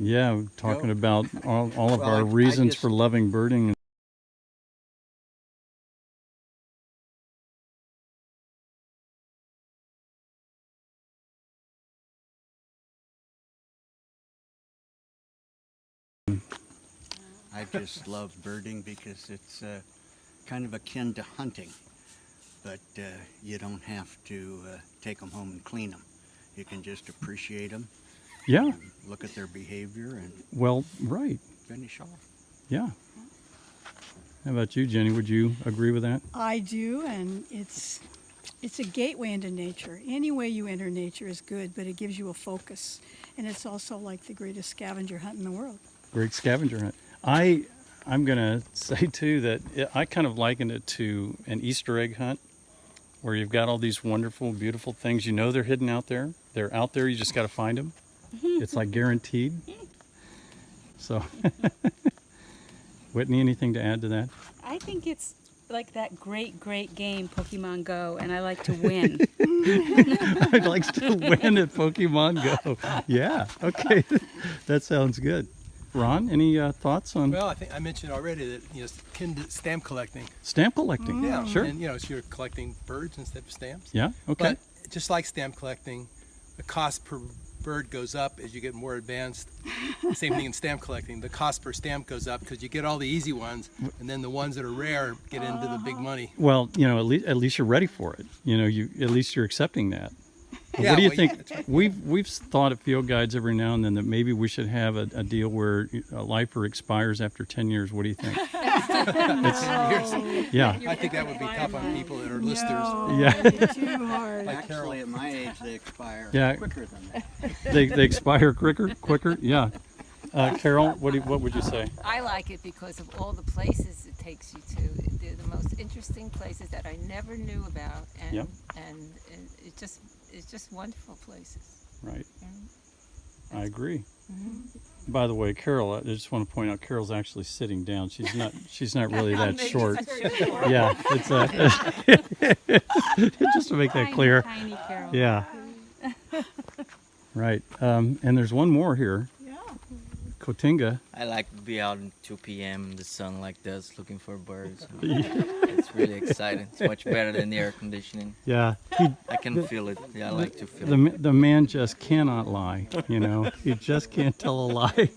Yeah, we're talking about all of Well, our I reasons just- for loving birding. I just love birding because it's kind of akin to hunting, but you don't have to take them home and clean them. You can just appreciate them, Yeah, look at their behavior, and well, right. finish off. Yeah. How about you, Jenny? Would you agree with that? I do, and it's a gateway into nature. Any way you enter nature is good, but it gives you a focus, and it's also like the greatest scavenger hunt in the world. Great scavenger hunt. I'm gonna say too that I kind of liken it to an Easter egg hunt, where you've got all these wonderful, beautiful things. You know they're hidden out there. They're out there. You just got to find them. It's like guaranteed. So, Whitney, anything to add to that? I think it's like that great game, Pokemon Go, and I like to win. I likes to win at Pokemon Go. Yeah. Okay. That sounds good. Ron, any thoughts on Well, I think I mentioned already that akin to stamp collecting. stamp collecting? Yeah, Sure. And so you're collecting birds instead of stamps. Yeah. Okay. But just like stamp collecting, the cost per bird goes up as you get more advanced. Same thing in stamp collecting. The cost per stamp goes up because you get all the easy ones, and then the ones that are rare get into the big money. Well, at least you're ready for it. At least you're accepting that. Yeah, What do you well, think? that's right. We've thought at Field Guides every now and then that maybe we should have a deal where a lifer expires after 10 years. What do you think? Yeah. I think that would be tough on people that are listers. No, Yeah. too hard. Like Carol. Actually, at my age, they expire Yeah. quicker than that. They expire quicker. Yeah. Carol, what would you say? I like it because of all the places it takes you to. They're the most interesting places that I never knew about, and Yep. and it's just wonderful places. Right. And I agree. By the way, Carol, I just want to point out Carol's actually sitting down. She's not really that short. Yeah, it's just to make that clear. Tiny Carol. Yeah. Right. And there's one more here. Yeah. Cotinga. I like to be out at 2 p.m. in the sun like this looking for birds. It's really exciting. It's much better than the air conditioning. Yeah. I can feel it. Yeah, I like to feel it. The man just cannot lie. He just can't tell a lie.